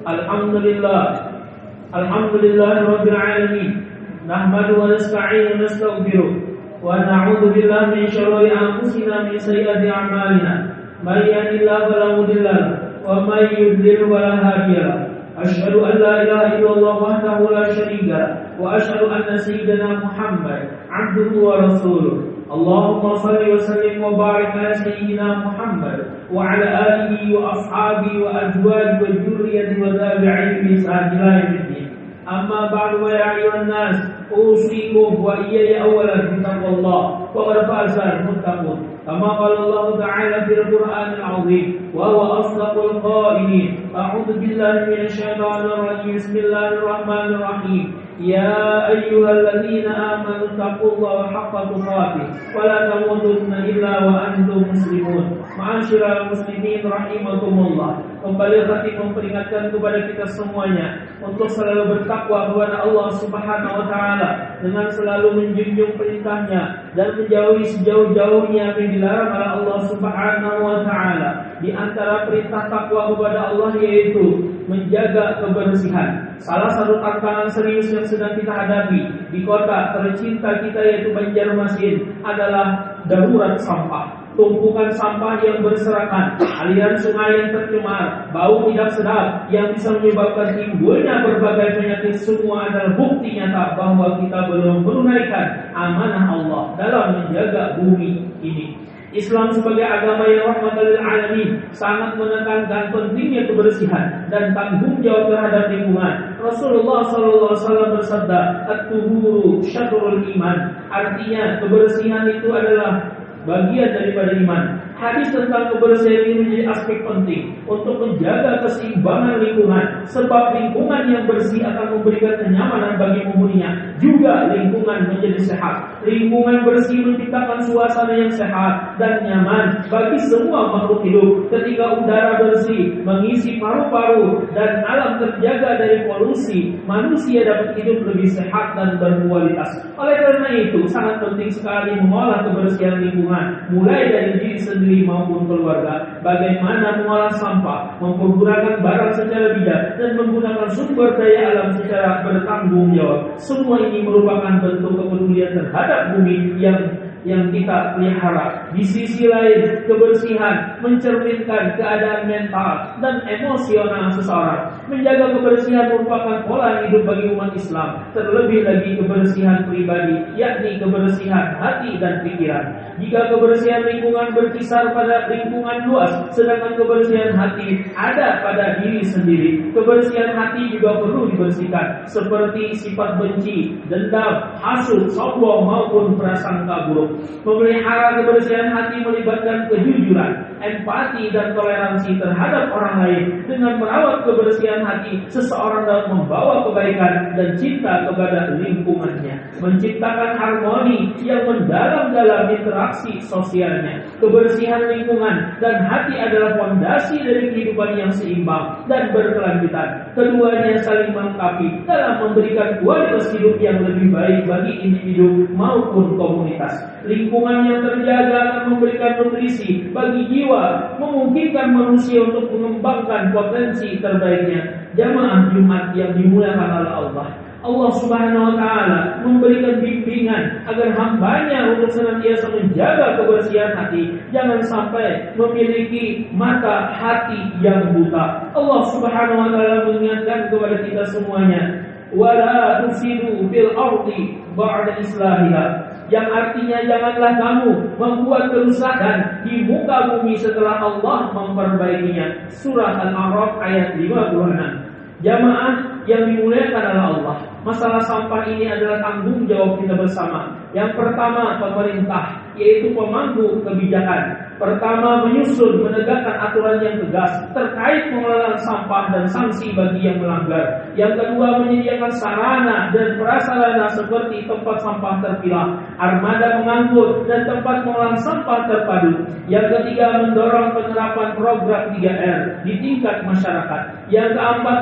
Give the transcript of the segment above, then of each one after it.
Alhamdulillah Rabbil Alamin. Nahmadu wa nasta'inu wa nastaghfiruh. Wa na'udzu billahi min syururi anfusina min sayyiati a'malina. May yahdihillahu fala mudilla lahu wa may yudlil fala hadiya lahu. Asyhadu an la ilaha illallah wahdahu la syarika lahu wa asyhadu anna sayyidana Muhammad 'abduhu wa rasuluh. Allahumma shalli wa sallim wa barik ala sayyidina Muhammad wa ala alihi wa ashabihi wa azwajihi wa dzurriyyatihi wa tabi'in bi ihsan ila yaumil. Amma ba'du, ya ayyuhan nas, usikum wa iyaya awalan bi taqwallah wa qad faza al-muttaqun. Kama qala Allah ta'ala fil Qur'anil 'azim wa huwa asdaqul qailin. A'udzu billahi minasy syaithanir rajim. Bismillahir rahmanir rahim. Ya ayyuhalladzina amanu taqullaha haqqa tuqatih wa la tamutunna illa wa antum muslimun. Ma'asyiral muslimin rahimakumullah. Kembali hati memperingatkan kepada kita semuanya untuk selalu bertakwa kepada Allah Subhanahu wa taala dengan selalu menjunjung perintahnya dan menjauhi sejauh-jauhnya apa yang dilarang oleh Allah Subhanahu wa taala. Di antara perintah takwa kepada Allah yaitu menjaga kebersihan. Salah satu tantangan serius yang sedang kita hadapi di kota tercinta kita yaitu Banjarmasin adalah darurat sampah. Tumpukan sampah yang berserakan, aliran sungai yang tercemar, bau tidak sedap yang bisa menyebabkan timbulnya berbagai penyakit, semua adalah bukti nyata bahwa kita belum menunaikan amanah Allah dalam menjaga bumi ini. Islam sebagai agama yang rahmatan lil alamin sangat menekankan pentingnya kebersihan dan tanggung jawab terhadap lingkungan. Rasulullah SAW bersabda, "At-tuhuru syatrul iman." Artinya kebersihan itu adalah bagian daripada iman. Hadis tentang kebersihan ini menjadi aspek penting untuk menjaga keseimbangan lingkungan, sebab lingkungan yang bersih akan memberikan kenyamanan bagi penghuninya. Juga lingkungan menjadi sehat. Lingkungan bersih menciptakan suasana yang sehat dan nyaman bagi semua makhluk hidup. Ketika udara bersih mengisi paru-paru dan alam terjaga dari polusi, manusia dapat hidup lebih sehat dan berkualitas. Oleh karena itu sangat penting sekali mengolah kebersihan lingkungan, mulai dari diri sendiri maupun keluarga. Bagaimana mengolah sampah, menggunakan barang secara bijak, dan menggunakan sumber daya alam secara bertanggung jawab. Semua ini merupakan bentuk kepedulian terhadap bumi yang kita pelihara. Di sisi lain, kebersihan mencerminkan keadaan mental dan emosional seseorang. Menjaga kebersihan merupakan pola hidup bagi umat Islam, terlebih lagi kebersihan pribadi, yakni kebersihan hati dan pikiran. Jika kebersihan lingkungan berkisar pada lingkungan luas, sedangkan kebersihan hati ada pada diri sendiri. Kebersihan hati juga perlu dibersihkan, seperti sifat benci, dendam, hasud, sombong maupun prasangka buruk. Memelihara kebersihan hati melibatkan kejujuran, empati, dan toleransi terhadap orang lain. Dengan merawat kebersihan hati, seseorang dapat membawa kebaikan dan cinta kepada lingkungannya, menciptakan harmoni yang mendalam dalam interaksi sosialnya. Kebersihan lingkungan dan hati adalah fondasi dari kehidupan yang seimbang dan berkelanjutan. Keduanya saling melengkapi dalam memberikan kualitas hidup yang lebih baik bagi individu maupun komunitas. Lingkungan yang terjaga akan memberikan nutrisi bagi jiwa, memungkinkan manusia untuk mengembangkan potensi terbaiknya. Jamaah Jumat yang dimuliakan oleh Allah, Allah Subhanahu wa taala memberikan bimbingan agar hambanya untuk senantiasa menjaga kebersihan hati, jangan sampai memiliki mata hati yang buta. Allah Subhanahu wa taala mengingatkan kepada kita semuanya, wala tusidu fil ardi ba'da islahiha, yang artinya janganlah kamu membuat kerusakan di muka bumi setelah Allah memperbaikinya. Surah Al-A'raf ayat 56. Jamaah yang dimuliakan oleh Allah, masalah sampah ini adalah tanggung jawab kita bersama. Yang pertama, pemerintah, yaitu pemangku kebijakan. Pertama, menyusun, menegakkan aturan yang tegas terkait pengelolaan sampah dan sanksi bagi yang melanggar. Yang kedua, menyediakan sarana dan prasarana seperti tempat sampah terpilah, armada pengangkut, dan tempat pengolahan sampah terpadu. Yang ketiga, mendorong penerapan program 3R di tingkat masyarakat. Yang keempat,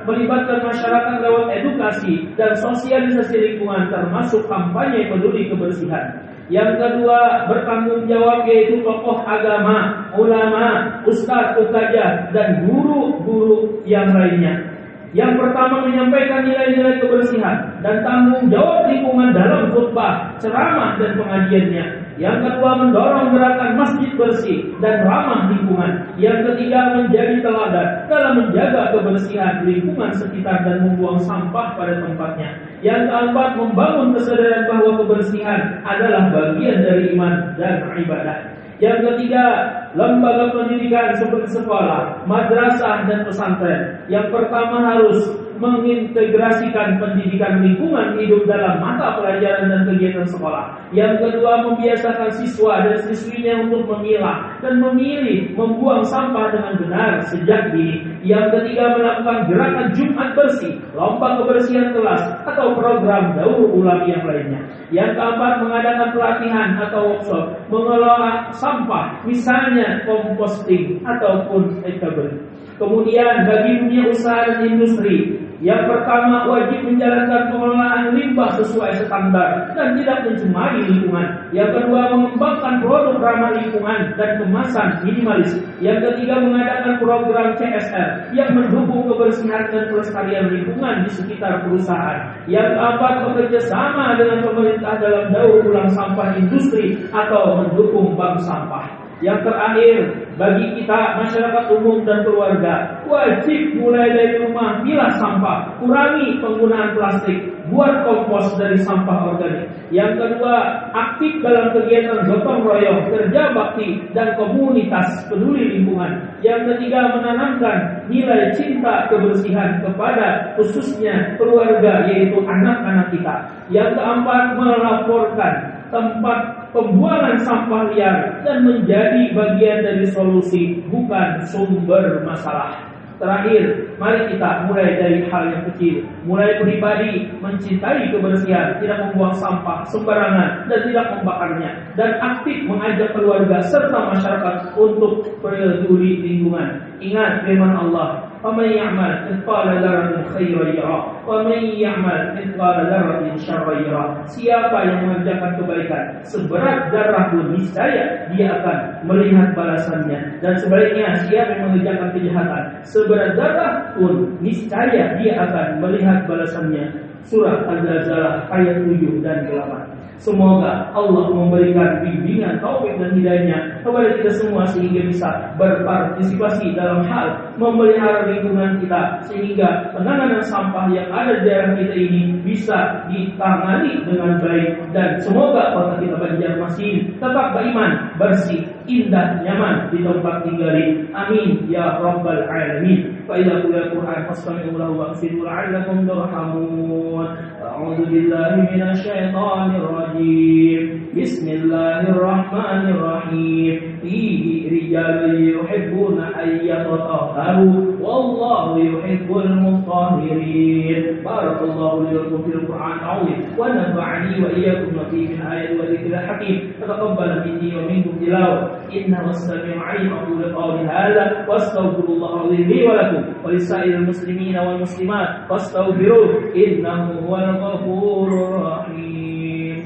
melibatkan masyarakat lewat edukasi dan sosialisasi lingkungan, termasuk kampanye peduli kebersihan. Yang kedua, bertanggung jawab yaitu tokoh agama, ulama, ustadz, ustazah, dan guru-guru yang lainnya. Yang pertama, menyampaikan nilai-nilai kebersihan dan tanggung jawab lingkungan dalam khutbah, ceramah, dan pengajiannya. Yang kedua, mendorong gerakan masjid bersih dan ramah lingkungan. Yang ketiga, menjadi teladan dalam menjaga kebersihan lingkungan sekitar dan membuang sampah pada tempatnya. Yang keempat, membangun kesadaran bahwa kebersihan adalah bagian dari iman dan ibadah. Yang ketiga, lembaga pendidikan seperti sekolah, madrasah, dan pesantren. Yang pertama harus mengintegrasikan pendidikan lingkungan hidup dalam mata pelajaran dan kegiatan sekolah. Yang kedua, membiasakan siswa dan siswinya untuk memilah dan memilih membuang sampah dengan benar sejak dini. Yang ketiga, melakukan gerakan Jumat bersih, lomba kebersihan kelas, atau program daur ulang yang lainnya. Yang keempat, mengadakan pelatihan atau workshop mengelola sampah, misalnya composting ataupun recovery. Kemudian bagi dunia usaha dan industri, yang pertama wajib menjalankan pengelolaan limbah sesuai standar dan tidak mencemari lingkungan. Yang kedua, mengembangkan produk ramah lingkungan dan kemasan minimalis. Yang ketiga, mengadakan program CSR yang mendukung kebersihan dan kelestarian lingkungan di sekitar perusahaan. Yang keempat, bekerja sama dengan pemerintah dalam daur ulang sampah industri atau mendukung bank sampah. Yang terakhir, bagi kita masyarakat umum dan keluarga, wajib mulai dari rumah pilah sampah, kurangi penggunaan plastik, buat kompos dari sampah organik. Yang kedua, aktif dalam kegiatan gotong royong, kerja bakti, dan komunitas peduli lingkungan. Yang ketiga, menanamkan nilai cinta kebersihan kepada khususnya keluarga, yaitu anak-anak kita. Yang keempat, melaporkan tempat pembuangan sampah liar dan menjadi bagian dari solusi, bukan sumber masalah. Terakhir, mari kita mulai dari hal yang kecil. Mulai pribadi mencintai kebersihan, tidak membuang sampah sembarangan dan tidak membakarnya, dan aktif mengajak keluarga serta masyarakat untuk peduli lingkungan. Ingat firman Allah, "Faman ya'mal mithqala dzarratin khairan yarah, wa man ya'mal mithqala dzarratin syarran yarah." Siapa yang mengerjakan kebaikan seberat darah pun, niscaya dia akan melihat balasannya. Dan sebaliknya, siapa yang mengerjakan kejahatan seberat darah pun, niscaya dia akan melihat balasannya. Surah Az-Zalzalah ayat 7 dan 8. Semoga Allah memberikan bimbingan, taufik dan hidayahnya kepada kita semua sehingga bisa berpartisipasi dalam hal memelihara lingkungan kita, sehingga penanganan sampah yang ada di daerah kita ini bisa ditangani dengan baik. Dan semoga kota kita Banjarmasin tetap beriman, bersih, indah, nyaman di tempat tinggali. Amin ya rabbal alamin. Fa idza quri'a al-Qur'an fastami'u lahu wa ansitu la'allakum turhamun. A'udzu billahi minasy syaithanir rajim. Bismillahirrahmanirrahim. Fihi rijalun yuhibbuna an yatatahharu wallahu yuhibbul mutahhirin. Barakallahu li wa lakum fil Qur'an al-'azim wa nafa'ani wa iyyakum fil ayati wa dzikril hakim. Taqabbal minni wa minkum tilawah. Innahu as-sami'ul 'alim. Aqulu qawli hadha wa astaghfirullaha li wa lakum wa lisa'iril muslimina wal muslimat fastaghfiruhu innahu huwal ghafurur rahim.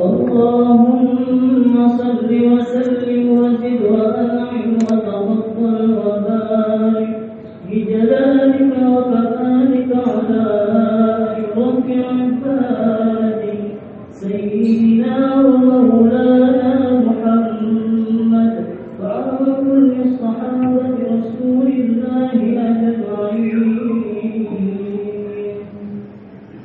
Allahumma salli wa sallim wa zid wa an'im wa tawakkal wa barik bi jalalika wa kamalika ala ashrafil ibadi sayyidina wa maulana Muhammad wa ala kulli sahabati rasulillahi ajma'in.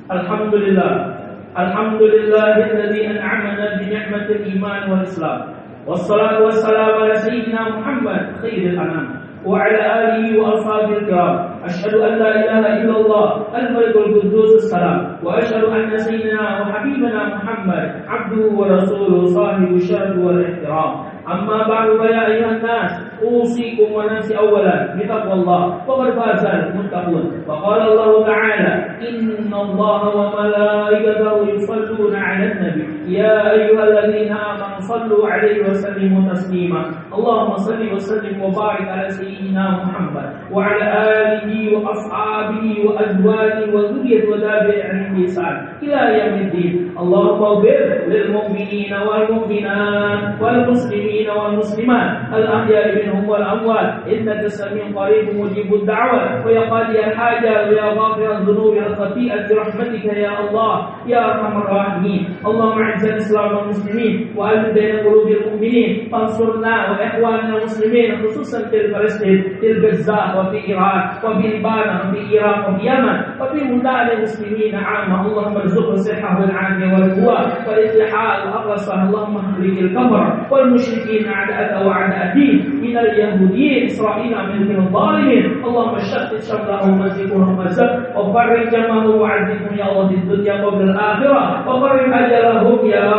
Alhamdulillah. Alhamdulillahilladzi an'amana bi ni'matil iman wal islam. Wassalatu wassalamu ala sayyidina Muhammad khairil anam wa ala alihi wa ashabihi kiram. Asyhadu an la ilaha illallah al-malikul quddus as-salam wa asyhadu anna sayyidina wa habibana Muhammad abduhu wa rasuluhu sahibu syaraf wal ihtiram. Amma ba'du ya ayuhan nas, usikum wa nafsi awwalan bitaqwallah faqad fazal muttaqun. Wa qala Allah ta'ala, innallaha wa malaikatahu yusalluna 'alan nabi ya ayyuhalladzina amanu sallu 'alaihi wa sallimu taslima. اللهم صل وسلم وبارك على سيدنا محمد وعلى آله وأصحابه وأزواجه وذريته وتابعين بإحسان إلى يوم الدين. اللهم اغفر للمؤمنين والمؤمنات والمسلمين والمسلمات الأحياء منهم والأموات إنك سميع قريب مجيب الدعوة ويا قاضي الحاجة ويا غافر الذنوب والخطيئة برحمتك يا الله يا أرحم الراحمين. اللهم أعز الإسلام والمسلمين وألف بين قلوب المؤمنين وانصرنا وإخواننا المسلمين خصوصا في فلسطين في الجزاء وفي إيران وفي لبنان وفي العراق وفي اليمن وفي بلدان المسلمين عامة. اللهم ارزقنا الصحة والعافية والقوة والاتحاد والرصة. اللهم اخرج الكفر والمشركين أعداءك وأعداء الدين من اليهوديين إسرائيل من الظالمين. اللهم شتت شملهم ومزقهم ومزق وفرج جمعهم وعذبهم يا الله في الدنيا قبل الآخرة وفرج أجلهم يا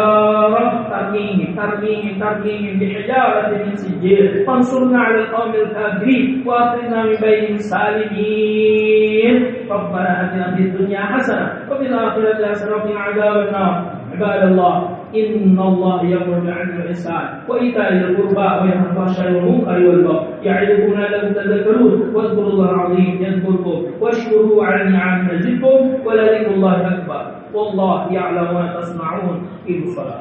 رب. ترميهم بحجارة من سجيل فانصرنا على القوم الكافرين وأخرجنا من بينهم السالمين. ربنا آتنا في الدنيا حسنة وفي الآخرة حسنة وقنا عذاب النار. عباد الله إن الله يأمر بالعدل والإحسان وإيتاء ذي القربى وينهى عن الفحشاء والمنكر والبغي يعظكم لعلكم تذكرون. واذكروا الله العظيم يذكركم واشكروه على النعم يزدكم ولذكر الله أكبر والله يعلم ما تصنعون. في الصلاة.